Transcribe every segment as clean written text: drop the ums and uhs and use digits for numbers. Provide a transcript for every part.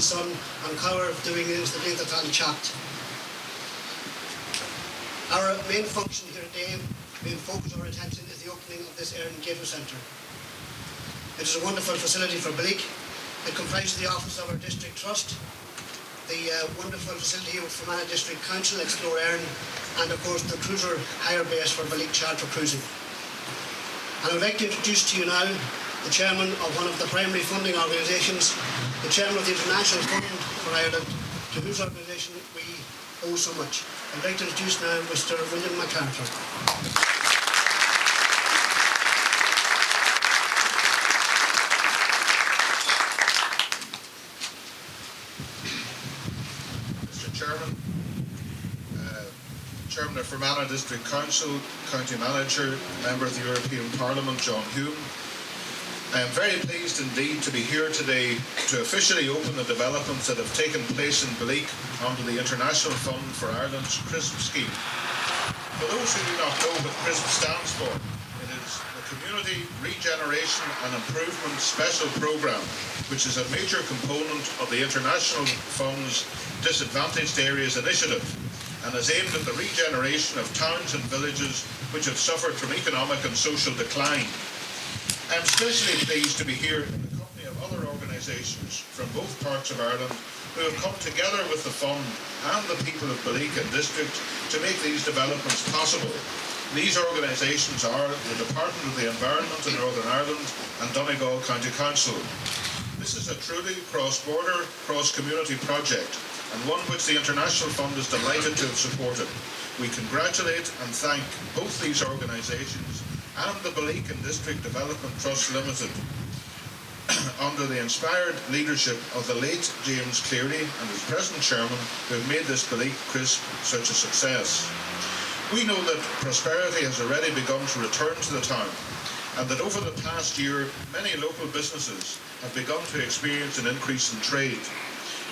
son and cower doing is the data tan chat. Our main function here today, main focus of our attention is the opening of this Erne Gator Centre. It is a wonderful facility for Belleek. It comprises the office of our district trust, the wonderful facility here for Fermanagh District Council, Explore Erne, and of course the cruiser hire base for Belleek Charter Cruising. And I would like to introduce to you now the chairman of one of the primary funding organisations, the chairman of the International Fund for Ireland, to whose organisation we owe so much. I'd like to introduce now Mr. William MacArthur. Mr. Chairman, Chairman of Fermanagh District Council, County Manager, Member of the European Parliament, John Hume, I am very pleased indeed to be here today to officially open the developments that have taken place in Belleek under the International Fund for Ireland's CRISP scheme. For those who do not know what CRISP stands for, it is the Community Regeneration and Improvement Special Programme, which is a major component of the International Fund's Disadvantaged Areas Initiative and is aimed at the regeneration of towns and villages which have suffered from economic and social decline. I am especially pleased to be here in the company of other organisations from both parts of Ireland who have come together with the Fund and the people of Belleek and District to make these developments possible. These organisations are the Department of the Environment in Northern Ireland and Donegal County Council. This is a truly cross-border, cross-community project and one which the International Fund is delighted to have supported. We congratulate and thank both these organisations and the Belleek and District Development Trust Limited under the inspired leadership of the late James Cleary and his present chairman who have made this Belleek CRISP such a success. We know that prosperity has already begun to return to the town and that over the past year many local businesses have begun to experience an increase in trade.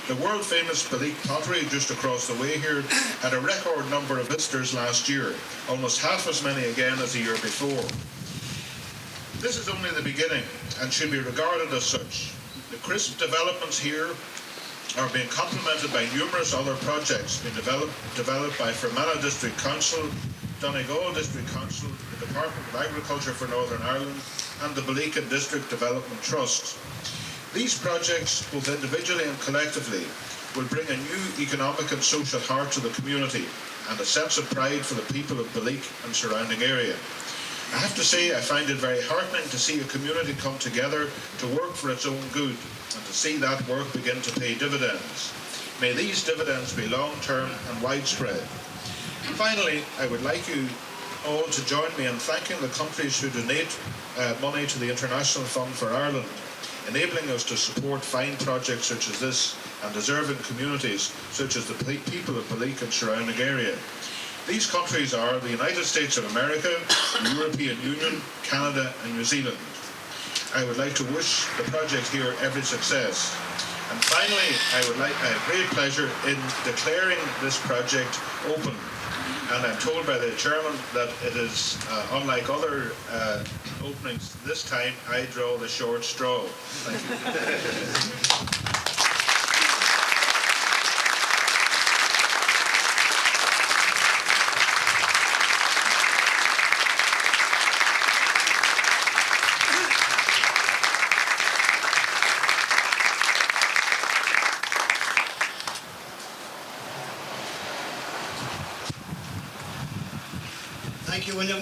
The world-famous Belleek pottery just across the way here had a record number of visitors last year, almost half as many again as the year before. This is only the beginning and should be regarded as such. The crisp developments here are being complemented by numerous other projects being developed by Fermanagh District Council, Donegal District Council, the Department of Agriculture for Northern Ireland and the Belleek District Development Trust. These projects, both individually and collectively, will bring a new economic and social heart to the community and a sense of pride for the people of Belleek and surrounding area. I have to say I find it very heartening to see a community come together to work for its own good and to see that work begin to pay dividends. May these dividends be long-term and widespread. Finally, I would like you all to join me in thanking the countries who donate money to the International Fund for Ireland, enabling us to support fine projects such as this and deserving communities such as the people of Belleek and surrounding area. These countries are the United States of America, the European Union, Canada and New Zealand. I would like to wish the project here every success. And finally, I have great pleasure in declaring this project open. And I'm told by the chairman that it is, unlike other openings, this time I draw the short straw. Thank you. Thank you, William.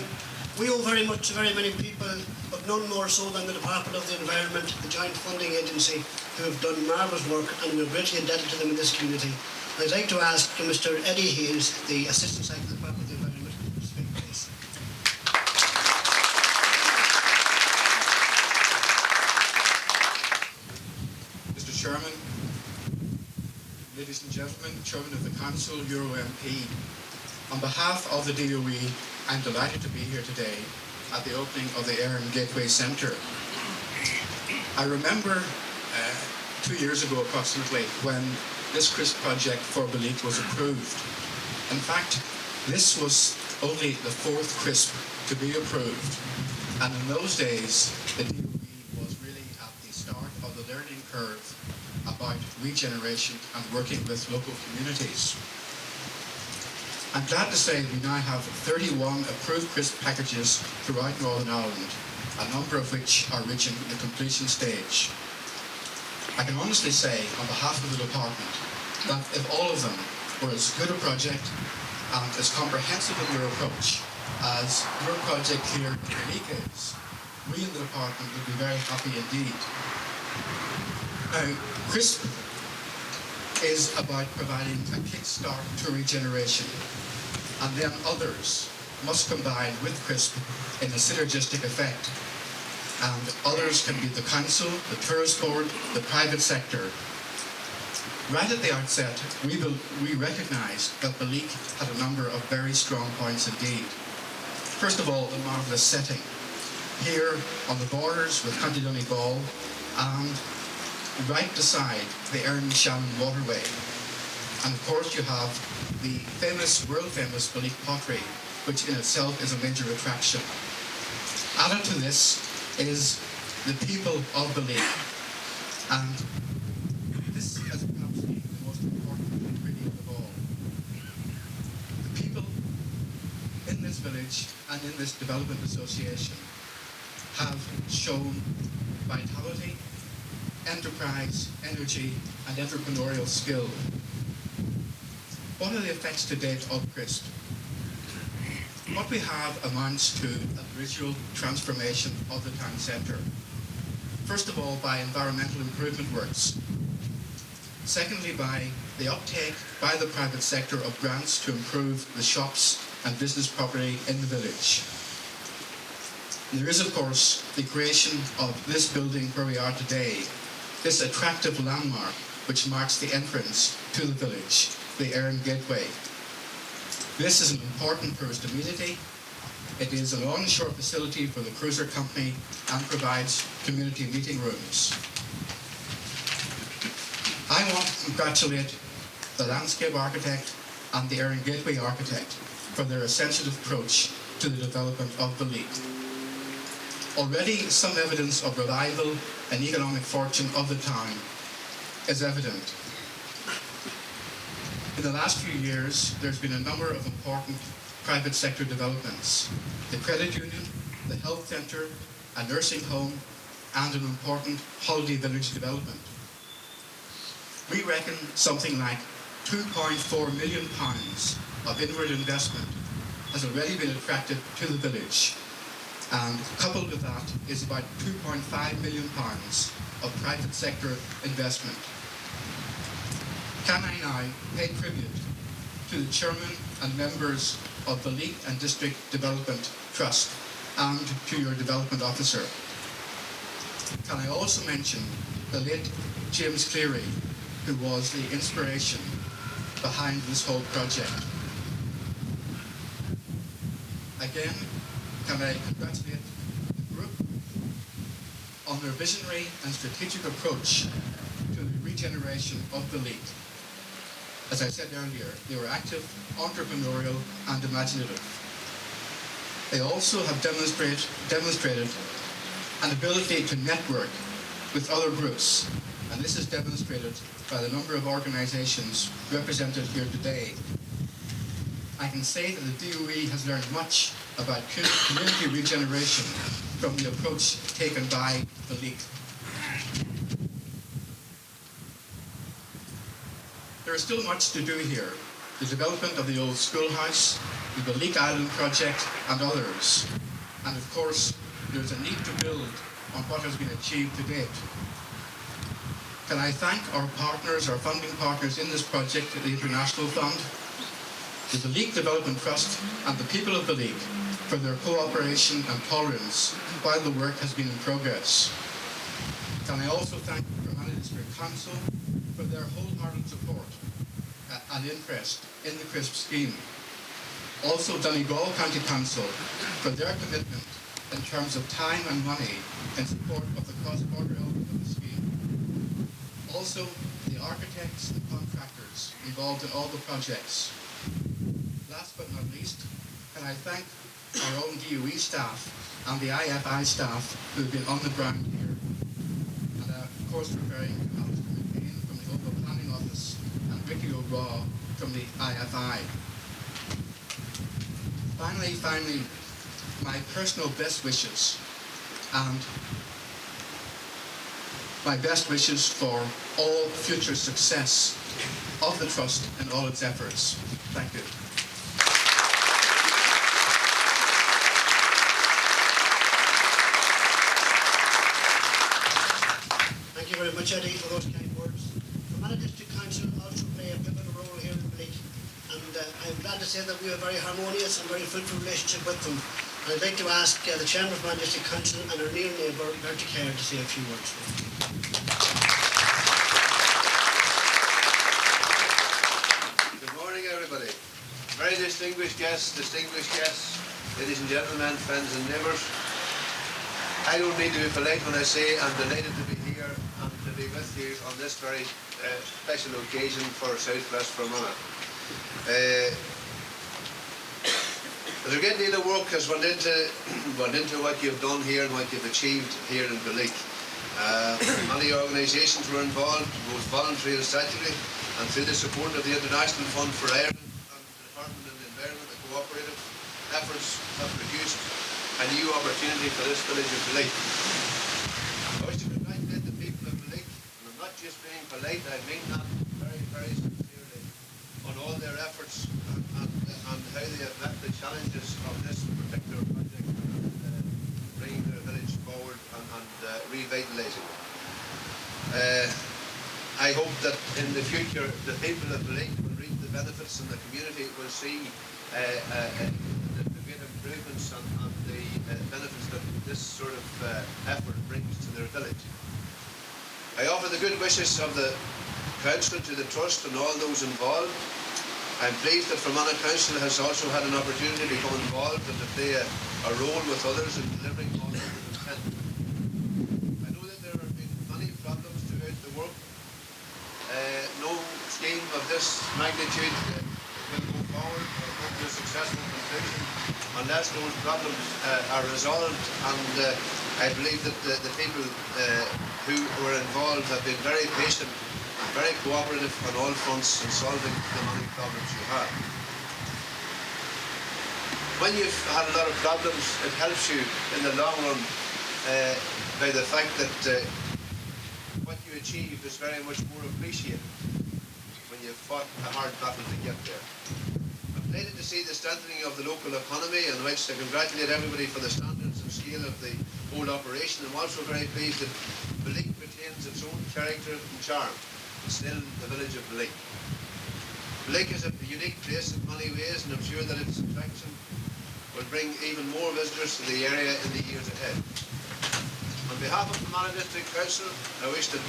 We owe very much to very many people, but none more so than the Department of the Environment, the Joint Funding Agency, who have done marvellous work, and we're greatly indebted to them in this community. I'd like to ask Mr. Eddie Hayes, the Assistant Secretary of the Department of the Environment, to speak, please. Mr. Chairman, ladies and gentlemen, Chairman of the Council, Euro MP, on behalf of the DOE, I'm delighted to be here today at the opening of the Erne Gateway Centre. I remember 2 years ago approximately when this CRISP project for Belleek was approved. In fact, this was only the 4th CRISP to be approved, and in those days the DOE was really at the start of the learning curve about regeneration and working with local communities. I'm glad to say we now have 31 approved CRISP packages throughout Northern Ireland, a number of which are reaching the completion stage. I can honestly say, on behalf of the department, that if all of them were as good a project and as comprehensive in their approach as your project here in Belleek is, we in the department would be very happy indeed. Now, CRISP is about providing a kickstart to regeneration, and then others must combine with CRISP in a synergistic effect. And others can be the council, the tourist board, the private sector. Right at the outset, we recognised that Belleek had a number of very strong points indeed. First of all, the marvellous setting. Here on the borders with County Donegal and right beside the Erne-Shannon waterway. And of course you have the world-famous Belleek pottery, which in itself is a major attraction. Added to this is the people of Belleek, and this is perhaps the most important ingredient of all. The people in this village and in this development association have shown vitality, enterprise, energy and entrepreneurial skill. What are the effects to date of CRISP? What we have amounts to a visual transformation of the town centre. First of all, by environmental improvement works. Secondly, by the uptake by the private sector of grants to improve the shops and business property in the village. There is, of course, the creation of this building where we are today, this attractive landmark which marks the entrance to the village, the Erne Gateway. This is an important tourist amenity. It is a long-shore facility for the cruiser company and provides community meeting rooms. I want to congratulate the landscape architect and the Erne Gateway architect for their essential approach to the development of Belleek. Already some evidence of revival and economic fortune of the town is evident. In the last few years, there's been a number of important private sector developments. The credit union, the health centre, a nursing home, and an important holiday village development. We reckon something like £2.4 million of inward investment has already been attracted to the village, and coupled with that is about £2.5 million of private sector investment. Can I now pay tribute to the chairman and members of Belleek and District Development Trust and to your development officer? Can I also mention the late James Cleary, who was the inspiration behind this whole project? Again, can I congratulate the group on their visionary and strategic approach to the regeneration of Belleek. As I said earlier, they were active, entrepreneurial, and imaginative. They also have demonstrated an ability to network with other groups, and this is demonstrated by the number of organizations represented here today. I can say that the DOE has learned much about community regeneration from the approach taken by Belleek. There is still much to do here. The development of the old schoolhouse, the Belleek Island project, and others. And of course, there's a need to build on what has been achieved to date. Can I thank our partners, our funding partners in this project, the International Fund, the Belleek Development Trust, and the people of Belleek for their cooperation and tolerance while the work has been in progress. Can I also thank the Fermanagh District Council for their wholehearted support and interest in the CRISP scheme. Also Donegal County Council for their commitment in terms of time and money in support of the cross-border element of the scheme. Also the architects and contractors involved in all the projects. Last but not least, can I thank our own DOE staff and the IFI staff who have been on the ground here. And of course referring to Alistair McCain from the Local Planning Office and Ricky O'Raw from the IFI. Finally, my personal best wishes and my best wishes for all future success of the Trust and all its efforts. Thank you. Thank you very much, Eddie, for those kind words. Fermanagh District Council also play a pivotal role here in Belleek, and I'm glad to say that we have a very harmonious and very fruitful relationship with them. And I'd like to ask the Chairman of Fermanagh District Council and our near neighbour, Bertie Kerr, to say a few words. Good morning, everybody. Very distinguished guests, ladies and gentlemen, friends and neighbours. I don't need to be polite when I say I'm delighted to be here and to be with you on this very special occasion for Southwest Fermanagh. There's a great deal of work has went into what you've done here and what you've achieved here in Belleek. Many organisations were involved, both voluntary and statutory, and through the support of the International Fund for Erne and the Department of the Environment, the cooperative efforts have produced a new opportunity for this village of Belleek. I wish to congratulate the people of Belleek, and I'm not just being polite, I mean that very, very sincerely, on all their efforts and how they have met the challenges of this particular project and bringing their village forward and revitalising it. I hope that in the future the people of Belleek will reap the benefits and the community will see the great improvements and the benefits that this sort of effort brings to their village. I offer the good wishes of the Council to the Trust and all those involved. I'm pleased that Fermanagh Council has also had an opportunity to become involved and to play a role with others in delivering on the intent. I know that there have been many problems throughout the world. No scheme of this magnitude will go forward or won't be to a successful conclusion unless those problems are resolved, and I believe that the people who were involved have been very patient and very cooperative on all fronts in solving the many problems you have. When you've had a lot of problems, it helps you in the long run by the fact that what you achieve is very much more appreciated when you've fought a hard battle to get there. I'm delighted to see the strengthening of the local economy, and I wish to congratulate everybody for the standards and scale of the whole operation. I'm also very pleased that Belleek retains its own character and charm. It's still the village of Belleek. Belleek is a unique place in many ways, and I'm sure that its attraction will bring even more visitors to the area in the years ahead. On behalf of the Manor District Council, I wish the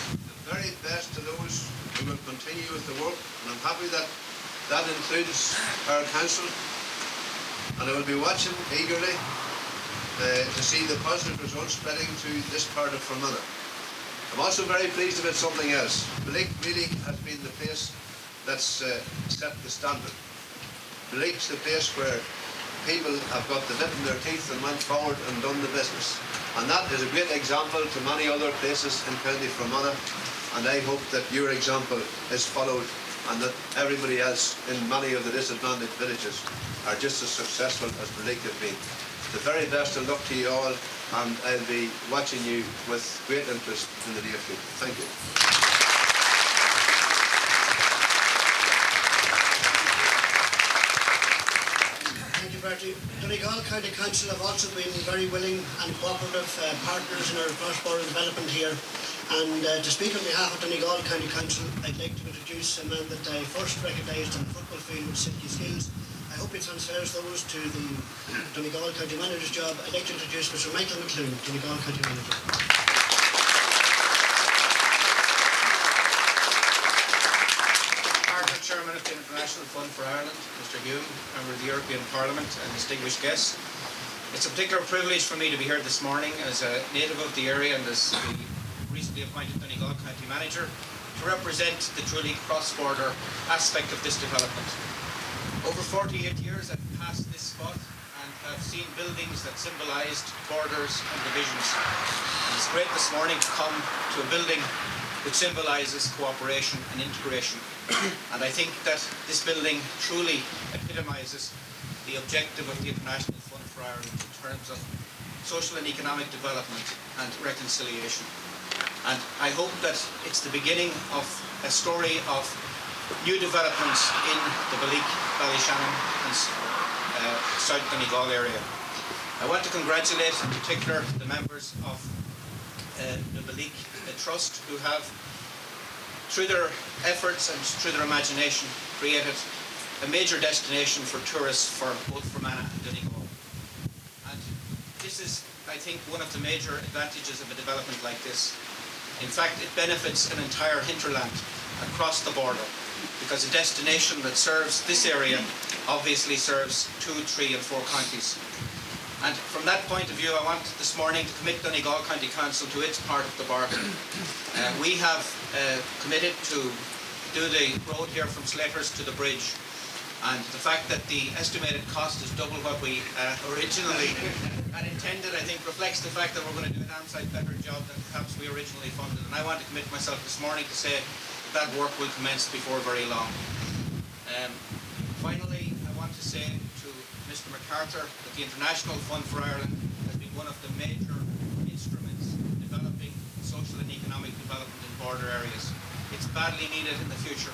very best to those who will continue with the work, and I'm happy that that includes our council, and I will be watching eagerly to see the positive results spreading to this part of Fermanagh. I'm also very pleased about something else. Belleek really has been the place that's set the standard. Belleek's the place where people have got the bit in their teeth and went forward and done the business. And that is a great example to many other places in County Fermanagh, and I hope that your example is followed and that everybody else in many of the disadvantaged villages are just as successful as Belleek have been. The very best of luck to you all, and I'll be watching you with great interest in the near future. Thank you. Bertie. Donegal County Council have also been very willing and cooperative partners in our cross-border development here. And to speak on behalf of Donegal County Council, I'd like to introduce a man that I first recognised on the football field with silky skills. I hope he transfers those to the Donegal County Manager's job. I'd like to introduce Mr. Michael McClune, Donegal County Manager. Chairman of the International Fund for Ireland, Mr. Hume, Member of the European Parliament, and distinguished guests. It's a particular privilege for me to be here this morning as a native of the area and as the recently appointed Donegal County Manager to represent the truly cross-border aspect of this development. Over 48 years I've passed this spot and have seen buildings that symbolised borders and divisions. And it's great this morning to come to a building which symbolises cooperation and integration. And I think that this building truly epitomises the objective of the International Fund for Ireland in terms of social and economic development and reconciliation. And I hope that it's the beginning of a story of new developments in the Belleek, Ballyshannon and South Donegal area. I want to congratulate in particular the members of the Belleek Trust, who have, through their efforts and through their imagination, created a major destination for tourists for both Fermanagh and Donegal. And this is, I think, one of the major advantages of a development like this. In fact, it benefits an entire hinterland across the border, because a destination that serves this area obviously serves 2, 3 and 4 counties. And from that point of view, I want this morning to commit Donegal County Council to its part of the bargain. We have committed to do the road here from Slaters to the bridge. And the fact that the estimated cost is double what we originally had intended, I think, reflects the fact that we're going to do an on-site better job than perhaps we originally funded. And I want to commit myself this morning to say that work will commence before very long. Finally, I want to say to Mr. MacArthur that the International Fund for Ireland has been one of the major instruments in developing social and economic development in border areas. It's badly needed in the future.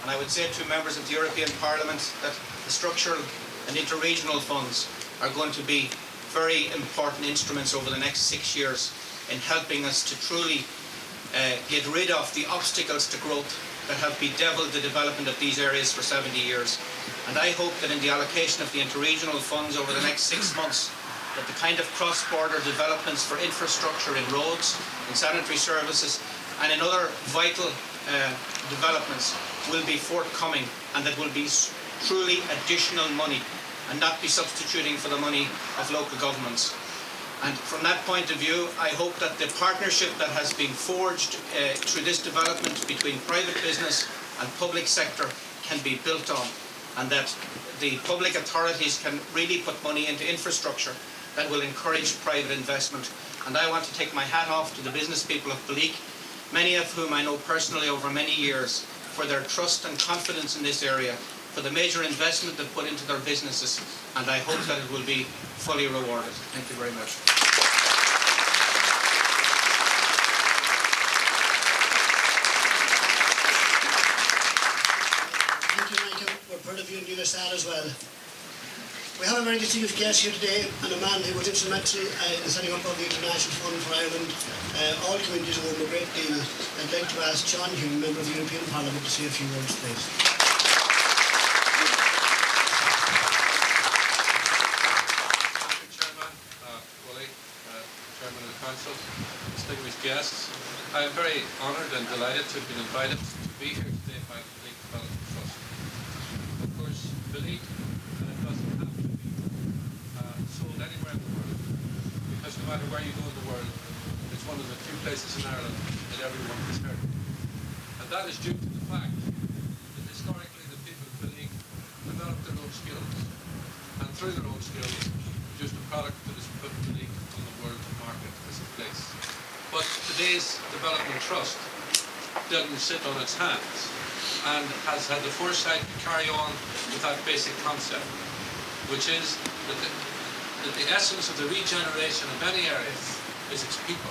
And I would say to members of the European Parliament that the structural and interregional funds are going to be very important instruments over the next 6 years in helping us to truly get rid of the obstacles to growth that have bedeviled the development of these areas for 70 years. And I hope that in the allocation of the interregional funds over the next 6 months, that the kind of cross-border developments for infrastructure in roads, in sanitary services, and in other vital developments will be forthcoming, and that will be truly additional money and not be substituting for the money of local governments. And from that point of view, I hope that the partnership that has been forged through this development between private business and public sector can be built on. and that the public authorities can really put money into infrastructure that will encourage private investment. And I want to take my hat off to the business people of Belleek, many of whom I know personally over many years, for their trust and confidence in this area, for the major investment they've put into their businesses, and I hope that it will be fully rewarded. Thank you very much. Thank you, Michael. We're proud of you and USAID as well. We have a very distinguished guest here today, and a man who was instrumental in the setting up of the International Fund for Ireland. All communities owe him a great deal. I'd like to ask John Hume, member of the European Parliament, to say a few words, please. Thank you, Chairman, Willie, Chairman of the Council, distinguished guests. I am very honoured and delighted to have been invited to be here today by the Belleek Development Trust. Of course, Belleek, and it doesn't have to be sold anywhere in the world, because no matter where you go in the world, it's one of the few places in Ireland that everyone has heard of. And that is due to the fact that historically the people of Belleek developed their own skills, and through their own skills produced a product that has put Belleek on the world market as a place. But today's development trust doesn't sit on its hands and has had the foresight to carry on with that basic concept, which is that the essence of the regeneration of any area is its people,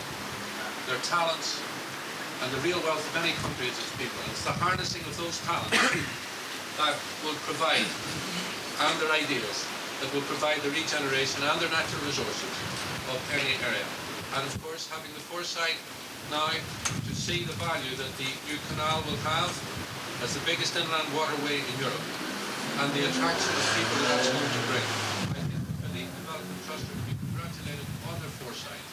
their talents, and the real wealth of any country is its people. And it's the harnessing of those talents that will provide, and their ideas, that will provide the regeneration and their natural resources of any area. And of course, having the foresight now to see the value that the new canal will have as the biggest inland waterway in Europe, and the attraction of people that that's going to bring. I think the Belleek Development Trust will be congratulated on their foresight,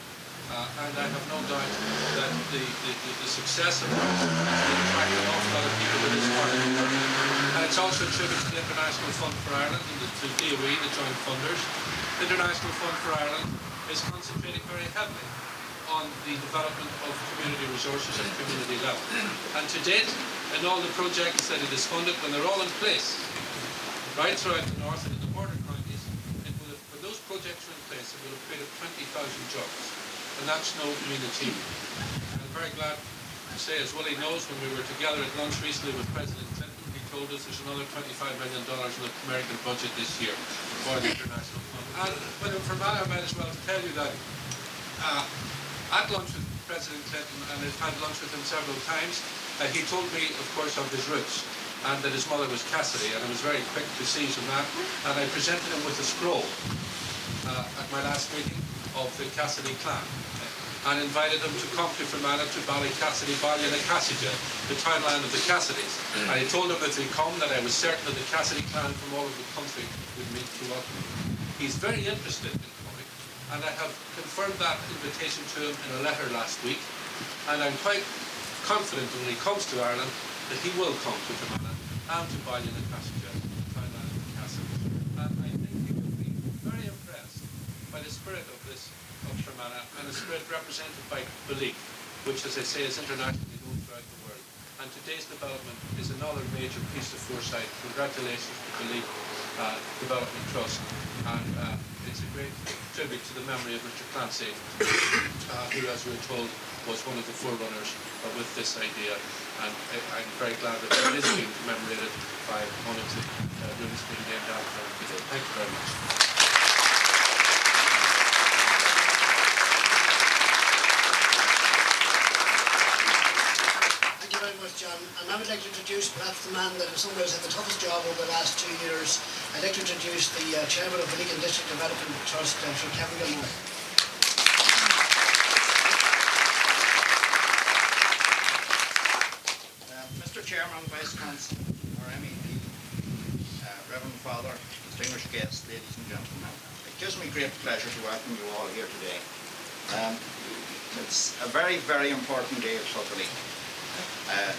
and I have no doubt that the success of it will attract an awful lot of people to this part of the world. And it's also a tribute to the International Fund for Ireland and the DOE, the joint funders. The International Fund for Ireland is concentrating very heavily on the development of community resources at community level. And to date, in all the projects that it is funded, when they're all in place, right throughout the north and in the border counties, when those projects are in place, it will have created 20,000 jobs. And that's no mean achievement. And I'm very glad to say, as Willie knows, when we were together at lunch recently with President Clinton, he told us there's another $25 million in the American budget this year for the International Fund. And when I'm from Ireland, I might as well tell you that at lunch with President Clinton, and I've had lunch with him several times, he told me, of course, of his roots, and that his mother was Cassidy, and I was very quick to seize on that, and I presented him with a scroll at my last meeting of the Cassidy clan, and invited him to come to Fermanagh to Ballycassidy, Ballynacassida, the townland of the Cassidys. And I told him if they come that I was certain that the Cassidy clan from all over the country would meet to welcome him. He's very interested in coming, and I have confirmed that invitation to him in a letter last week, and I'm quite confident when he comes to Ireland that he will come to Fermanagh and to Ballynacassida, the townland of the Cassidys. And I think he will be very impressed by the spirit of this of Fermanagh, and the spirit represented by Belleek, which, as I say, is internationally known throughout the world. And today's development is another major piece of foresight. Congratulations to Belleek Development Trust, and it's a great tribute to the memory of Mr. Clancy, who, as we're told, was one of the forerunners with this idea. And I'm very glad that it is being commemorated by one of the rooms being named after him today. Thank you very much. John, and I would like to introduce perhaps the man that in some ways had the toughest job over the last 2 years. I'd like to introduce the Chairman of the Belleek District Development Trust, Sir Kevin Gilmore. Mr. Chairman, Vice Consul, our MEP, Reverend Father, distinguished guests, ladies and gentlemen, it gives me great pleasure to welcome you all here today. It's a very, very important day for Belleek.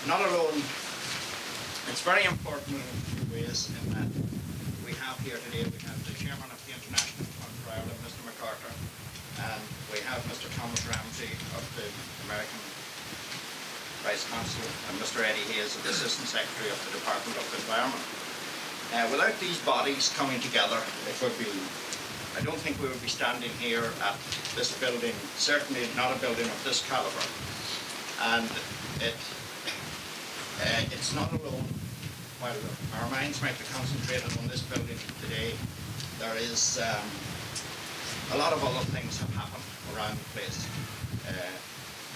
Not alone, it's very important in a few ways in that we have here today, we have the Chairman of the International Fund for Ireland, Mr. MacArthur, and we have Mr. Thomas Ramsey of the American Vice Consul, and Mr. Eddie Hayes of the Assistant Secretary of the Department of the Environment. Without these bodies coming together, I don't think we would be standing here at this building, certainly not a building of this calibre. And it's not alone. While our minds might be concentrated on this building today, there is a lot of other things have happened around the place.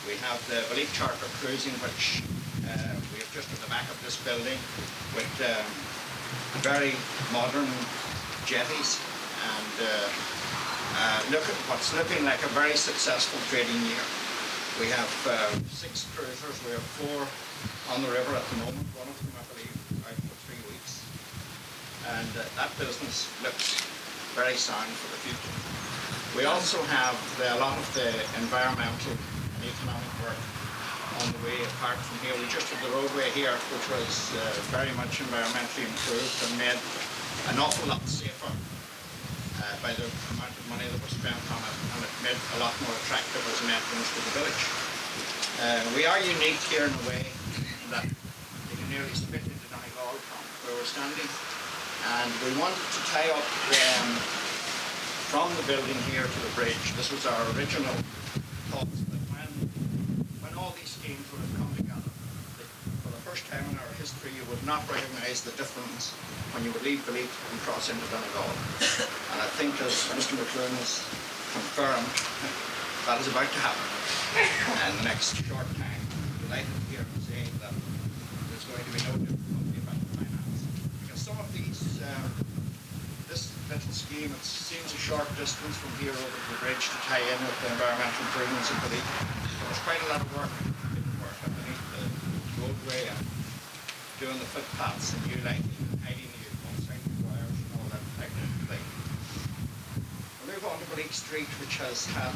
We have the Belleek Charter cruising, which we have just at the back of this building, with very modern jetties, and look at what's looking like a very successful trading year. We have 6 cruisers. We have 4 on the river at the moment. One of them, I believe, out for 3 weeks, and that business looks very sound for the future. We also have a lot of the environmental and economic work on the way. Apart from here, we just had the roadway here, which was very much environmentally improved and made an awful lot safer by the amount of money that was spent on it, and it made a lot more attractive as an entrance to the village. We are unique here in a way that you can nearly spit into Donegal from where we're standing, and we wanted to tie up from the building here to the bridge. This was our original thoughts, but when all these schemes would have come together, for the first time in our history, you would not recognise the difference when you would leave Belleek and cross into Donegal. And I think, as Mr. McLean has confirmed, that is about to happen. And the next short time, I'm delighted to hear him saying that there's going to be no difficulty about the finance. Because some of these, this little scheme, it seems a short distance from here over to the bridge to tie in with the environmental improvements in Belleek. There's quite a lot of work underneath the roadway and doing the footpaths and new lighting and hiding the unsightly wires and all that type of thing. We'll move on to Belleek Street, which has had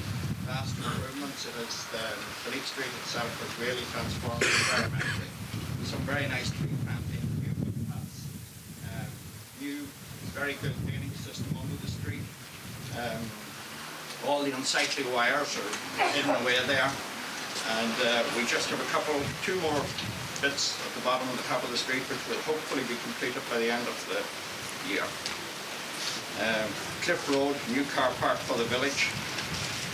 vast improvements. It is the Belleek Street itself was really transformed environmentally. Some very nice tree planting, new footpaths, new very good cleaning system under the street. All the unsightly wires are hidden away there, and we just have 2 more bits at the bottom and the top of the street, which will hopefully be completed by the end of the year. Cliff Road, new car park for the village,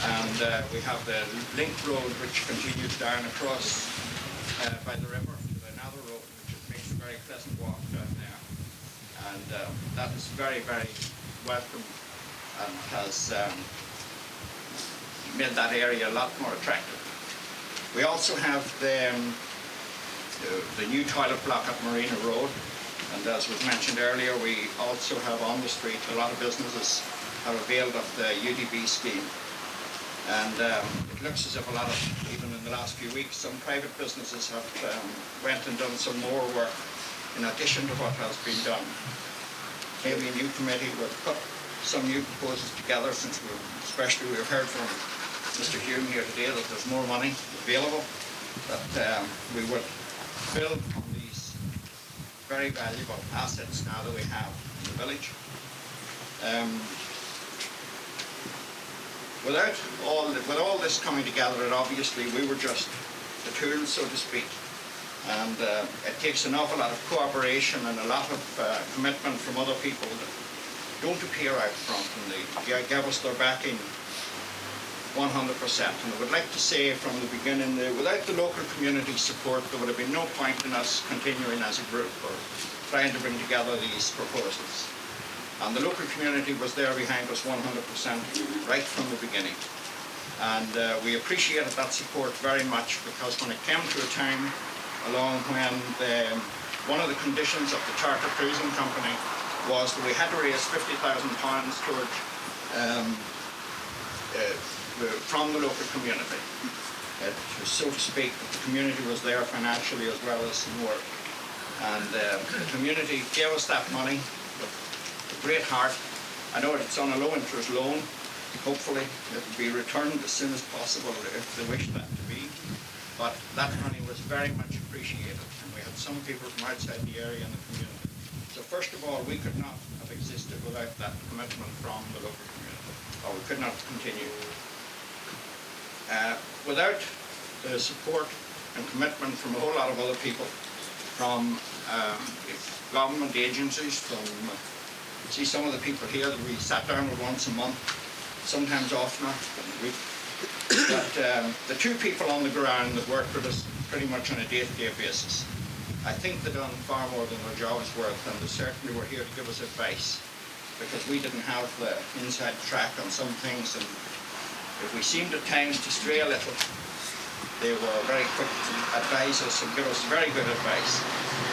and we have the link road which continues down across by the river to another road, which makes a very pleasant walk down there. And that is very, very welcome and has made that area a lot more attractive. We also have the new toilet block at Marina Road, and as was mentioned earlier, we also have on the street a lot of businesses have availed of the UDB scheme. And it looks as if a lot of, even in the last few weeks, some private businesses have went and done some more work in addition to what has been done. Maybe a new committee will put some new proposals together, since especially we've heard from Mr. Hume here today that there's more money available, that we would build on these very valuable assets now that we have in the village. With all this coming together, and obviously we were just the tools, so to speak. And it takes an awful lot of cooperation and a lot of commitment from other people that don't appear out front, and they give us their backing 100%. And I would like to say from the beginning that without the local community support, there would have been no point in us continuing as a group or trying to bring together these proposals. And the local community was there behind us 100% right from the beginning. And we appreciated that support very much, because when it came to a time along when one of the conditions of the Charter Cruising Company was that we had to raise £50,000 towards from the local community. So to speak, the community was there financially as well as in work. And the community gave us that money with a great heart. I know it's on a low interest loan. Hopefully it will be returned as soon as possible if they wish that to be. But that money was very much appreciated, and we had some people from outside the area in the community. So first of all, we could not have existed without that commitment from the local community, or we could not continue. Without the support and commitment from a whole lot of other people, from government agencies, from see some of the people here that we sat down with once a month, sometimes oftener than a week. But the two people on the ground that worked with us pretty much on a day-to-day basis, I think they done far more than their job's worth, and they certainly were here to give us advice, because we didn't have the inside track on some things, and if we seemed at times to stray a little, they were very quick to advise us and give us very good advice.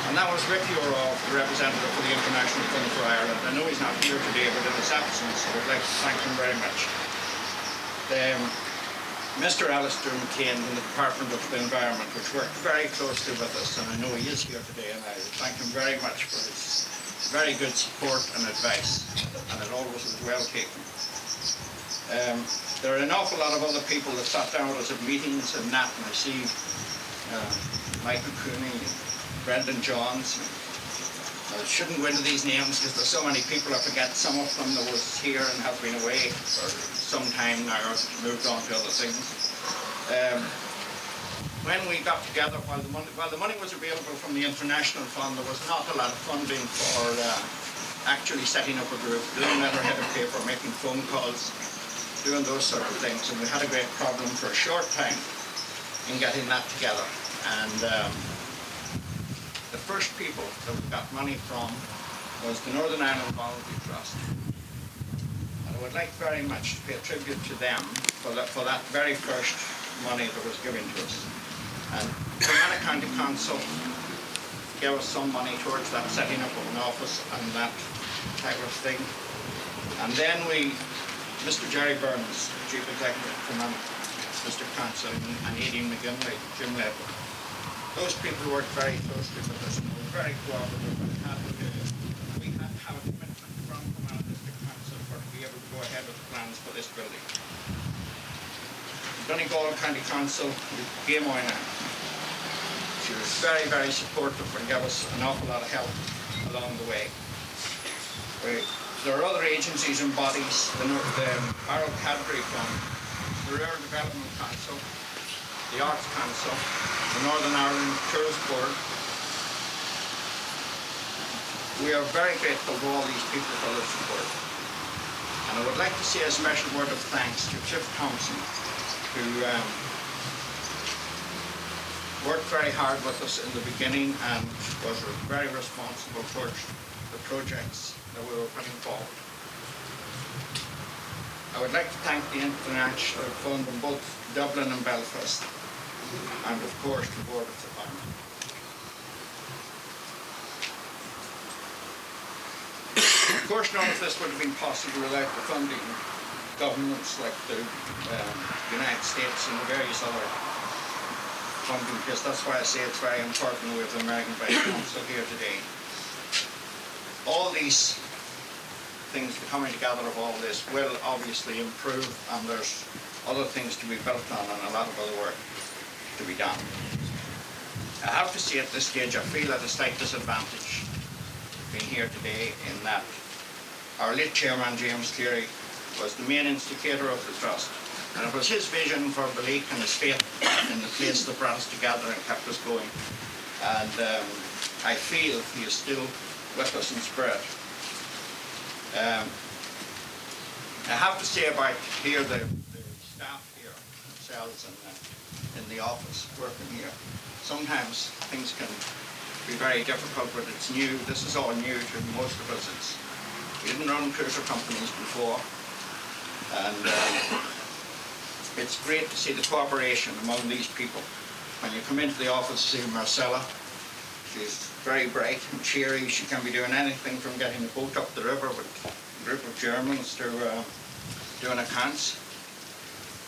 And that was Rick Urov, the representative for the International Fund for Ireland. I know he's not here today, but in his absence, I would like to thank him very much. Mr. Alistair McCain in the Department of the Environment, which worked very closely with us, and I know he is here today, and I thank him very much for his very good support and advice, and it always was well taken. There are an awful lot of other people that sat down with us at meetings and that, and I see Michael Cooney, Brendan Johns. I shouldn't go into these names because there's so many people, I forget some of them that was here and have been away for some time now, moved on to other things. When we got together, while the money was available from the International Fund, there was not a lot of funding for actually setting up a group, doing letterhead of paper, making phone calls, doing those sort of things, and we had a great problem for a short time in getting that together. And the first people that we got money from was the Northern Ireland Voluntary Trust. And I would like very much to pay a tribute to them for that very first money that was given to us. And the County Council gave us some money towards that setting up of an office and that type of thing. And then Mr. Jerry Burns, Chief Executive from Mr. Council, and Aidan McGinley, Jim Ledwell. Those people worked very closely with us and were very cooperative, and we had to have a commitment from our district council to be able to go ahead with the plans for this building. Donegal County Council, Gamoyna, she was very, very supportive and gave us an awful lot of help along the way. There are other agencies and bodies, the Barrow Cadbury Fund, the Rural Development Council, the Arts Council, the Northern Ireland Tourist Board. We are very grateful to all these people for their support. And I would like to say a special word of thanks to Cliff Thompson, who worked very hard with us in the beginning and was very responsible for the projects that we were putting forward. I would like to thank the International Fund in both Dublin and Belfast, and of course the Board of the Fund. Of course, none of this would have been possible without the funding governments like the United States and the various other funding, because that's why I say it's very important we have the American Vice Consul here today. All these things, the coming together of all this, will obviously improve, and there's other things to be built on and a lot of other work to be done. I have to say at this stage I feel at a slight disadvantage being here today in that our late chairman James Cleary was the main instigator of the trust, and it was his vision for Belleek and his faith in the place that brought us together and kept us going, and I feel he is still with us in spirit. I have to say about here the staff here themselves in the office working here. Sometimes things can be very difficult, but it's new. This is all new to most of us. We didn't run cruiser companies before, and it's great to see the cooperation among these people. When you come into the office, see Marcella. She's very bright and cheery. She can be doing anything from getting a boat up the river with a group of Germans to doing accounts.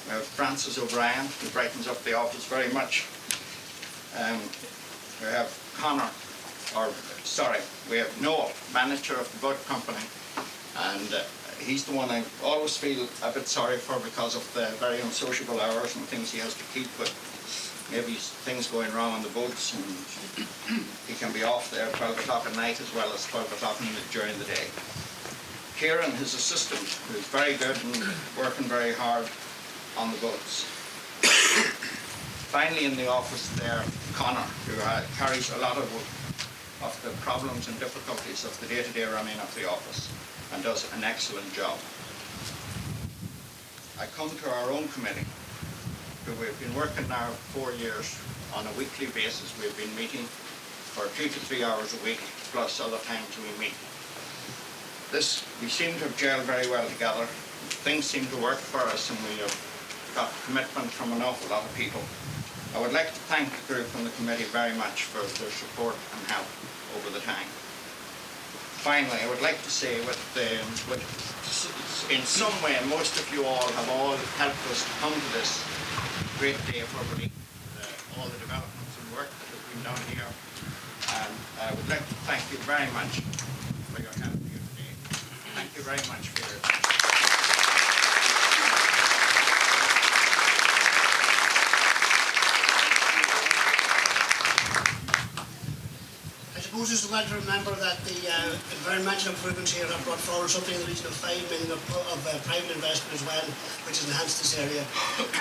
We have Francis O'Brien, who brightens up the office very much. We have we have Noel, manager of the boat company, and he's the one I always feel a bit sorry for because of the very unsociable hours and things he has to keep with. Maybe things going wrong on the boats, and he can be off there 12 o'clock at night as well as 12 o'clock during the day. Kieran, his assistant, who's very good and working very hard on the boats. Finally in the office there, Connor, who carries a lot of the problems and difficulties of the day-to-day running of the office and does an excellent job. I come to our own committee, who we've been working now 4 years on a weekly basis. We've been meeting for 2 to 3 hours a week, plus other times we meet. We seem to have gelled very well together. Things seem to work for us, and we have got commitment from an awful lot of people. I would like to thank the group and the committee very much for their support and help over the time. Finally, I would like to say in some way, most of you all have helped us to come to this great day for Belleek, all the developments and work that has been done here. And I would like to thank you very much for your help here today. Thank you very much for your attention. I suppose it's well to remember that the environmental improvements here have brought forward something in the region of 5 million of private investment as well, which has enhanced this area.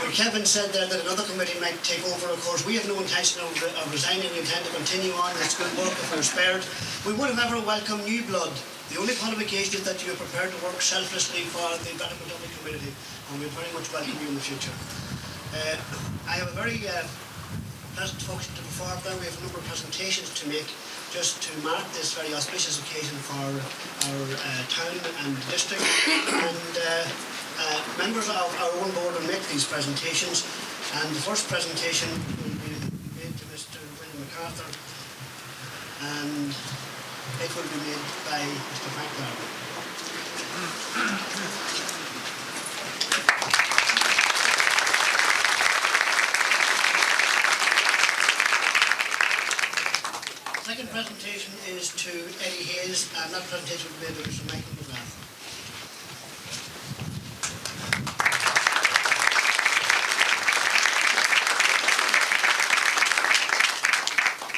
When Kevin said there that another committee might take over, of course, we have no intention of resigning. We intend to continue on this good work if we're spared. We would have ever welcomed new blood. The only qualification is that you are prepared to work selflessly for the betterment of the community, and we very much welcome you in the future. I have a very pleasant function to perform now. We have a number of presentations to make, just to mark this very auspicious occasion for our town and district. And members of our own board will make these presentations. And the first presentation will be made to Mr. William MacArthur, and it will be made by Mr. Frank Darby. The second presentation is to Eddie Hayes, and that presentation will be made by Mr. Michael McGrath.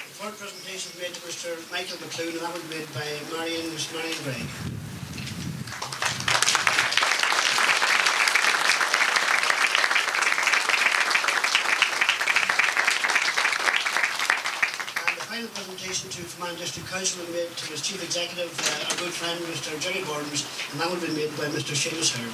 The third presentation will be made to Mr. Michael McClune, and that will be made by Miss Marion Gregg. The presentation to Fermanagh District Council will be made to his Chief Executive, our good friend Mr. Jerry Gordons, and that will be made by Mr. Seamus Hearn.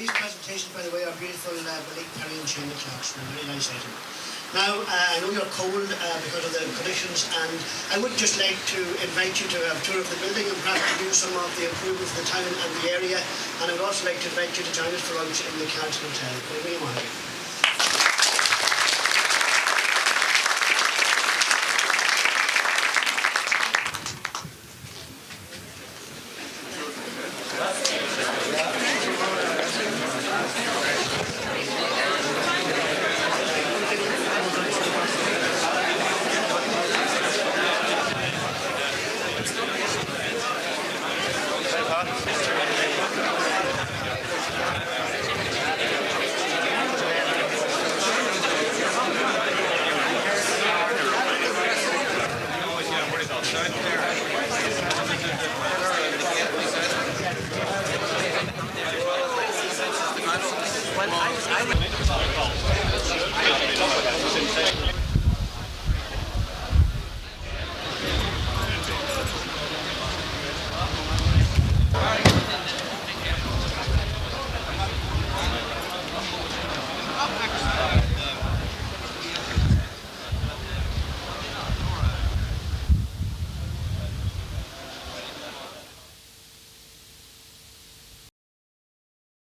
These presentations, by the way, are beautiful Belleek, Perry and China clocks. They're very nice item. Now, I know you're cold because of the conditions, and I would just like to invite you to have a tour of the building and perhaps to view some of the improvements of the town and the area. And I would also like to invite you to join us for lunch in the Council Hotel. Whatever you want.